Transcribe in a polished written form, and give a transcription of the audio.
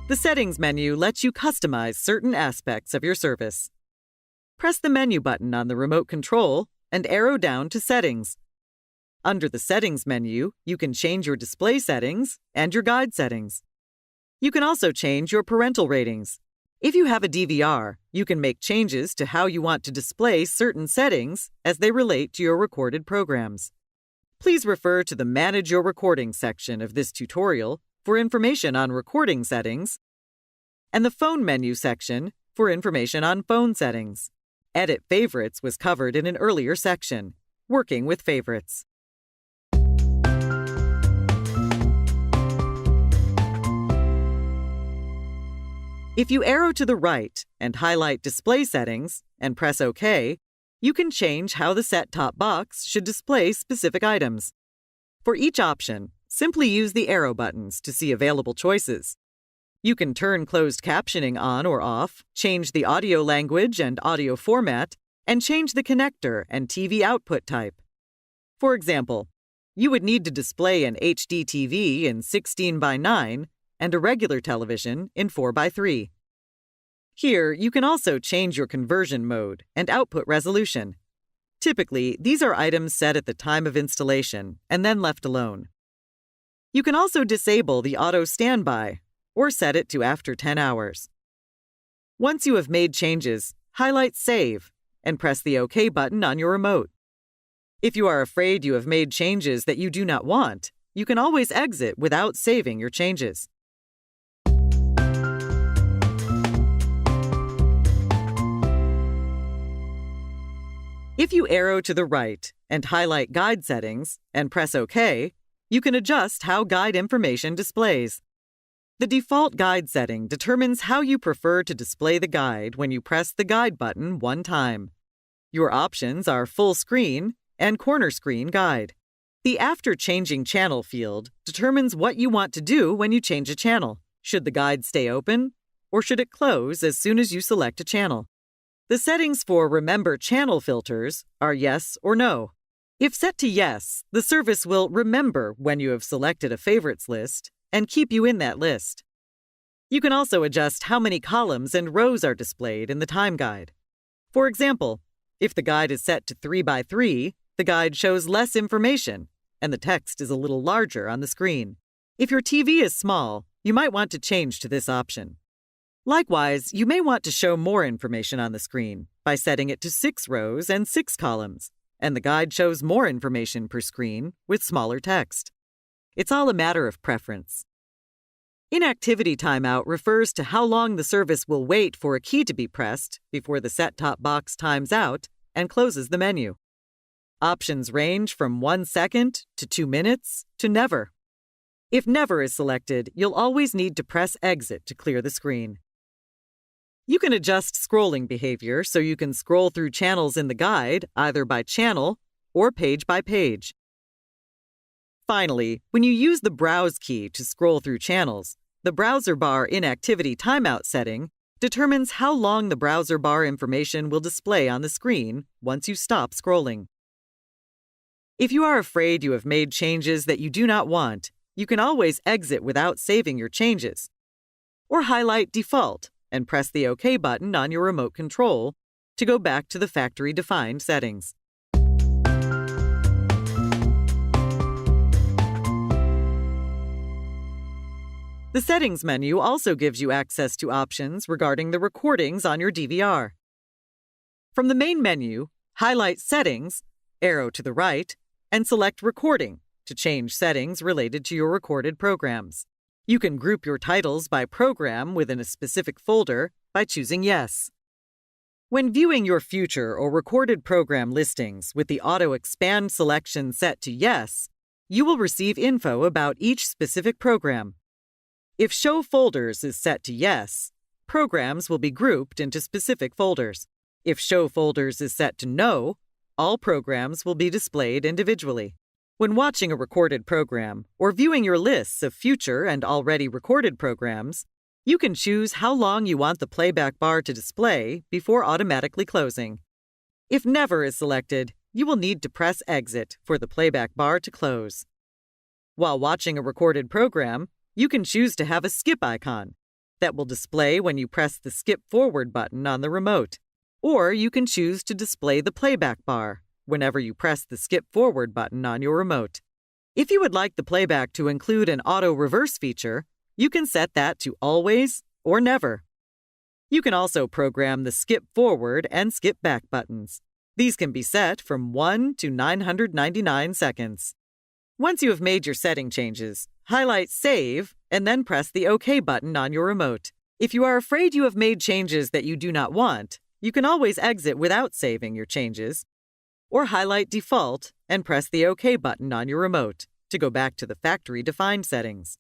The Settings menu lets you customize certain aspects of your service. Press the menu button on the remote control and arrow down to Settings. Under the Settings menu, you can change your display settings and your guide settings. You can also change your parental ratings. If you have a DVR, you can make changes to how you want to display certain settings as they relate to your recorded programs. Please refer to the Manage Your Recording section of this tutorial for information on recording settings, and the Phone menu section for information on phone settings. Edit Favorites was covered in an earlier section, Working with Favorites. If you arrow to the right and highlight Display Settings and press OK, you can change how the set-top box should display specific items. For each option, simply use the arrow buttons to see available choices. You can turn closed captioning on or off, change the audio language and audio format, and change the connector and TV output type. For example, you would need to display an HD TV in 16:9 and a regular television in 4:3. Here, you can also change your conversion mode and output resolution. Typically, these are items set at the time of installation and then left alone. You can also disable the auto standby or set it to after 10 hours. Once you have made changes, highlight Save and press the OK button on your remote. If you are afraid you have made changes that you do not want, you can always exit without saving your changes. If you arrow to the right and highlight Guide Settings and press OK, you can adjust how guide information displays. The default guide setting determines how you prefer to display the guide when you press the Guide button one time. Your options are Full Screen and Corner Screen Guide. The After Changing Channel field determines what you want to do when you change a channel. Should the guide stay open, or should it close as soon as you select a channel? The settings for Remember Channel filters are Yes or No. If set to Yes, the service will remember when you have selected a favorites list and keep you in that list. You can also adjust how many columns and rows are displayed in the time guide. For example, if the guide is set to 3:3, the guide shows less information and the text is a little larger on the screen. If your TV is small, you might want to change to this option. Likewise, you may want to show more information on the screen by setting it to 6 rows and 6 columns, and the guide shows more information per screen with smaller text. It's all a matter of preference. Inactivity timeout refers to how long the service will wait for a key to be pressed before the set-top box times out and closes the menu. Options range from 1 second to 2 minutes to never. If never is selected, you'll always need to press Exit to clear the screen. You can adjust scrolling behavior so you can scroll through channels in the guide either by channel or page by page. Finally, when you use the Browse key to scroll through channels, the browser bar inactivity timeout setting determines how long the browser bar information will display on the screen once you stop scrolling. If you are afraid you have made changes that you do not want, you can always exit without saving your changes, or highlight Default and press the OK button on your remote control to go back to the factory-defined settings. The Settings menu also gives you access to options regarding the recordings on your DVR. From the main menu, highlight Settings, arrow to the right, and select Recording to change settings related to your recorded programs. You can group your titles by program within a specific folder by choosing Yes. When viewing your future or recorded program listings with the Auto Expand selection set to Yes, you will receive info about each specific program. If Show Folders is set to Yes, programs will be grouped into specific folders. If Show Folders is set to No, all programs will be displayed individually. When watching a recorded program or viewing your lists of future and already recorded programs, you can choose how long you want the playback bar to display before automatically closing. If Never is selected, you will need to press Exit for the playback bar to close. While watching a recorded program, you can choose to have a skip icon. that will display when you press the skip forward button on the remote. Or you can choose to display the playback bar whenever you press the skip forward button on your remote. If you would like the playback to include an auto reverse feature, you can set that to always or never. You can also program the skip forward and skip back buttons. These can be set from 1 to 999 seconds. Once you have made your setting changes, highlight Save and then press the OK button on your remote. If you are afraid you have made changes that you do not want, you can always exit without saving your changes, or highlight Default and press the OK button on your remote to go back to the factory-defined settings.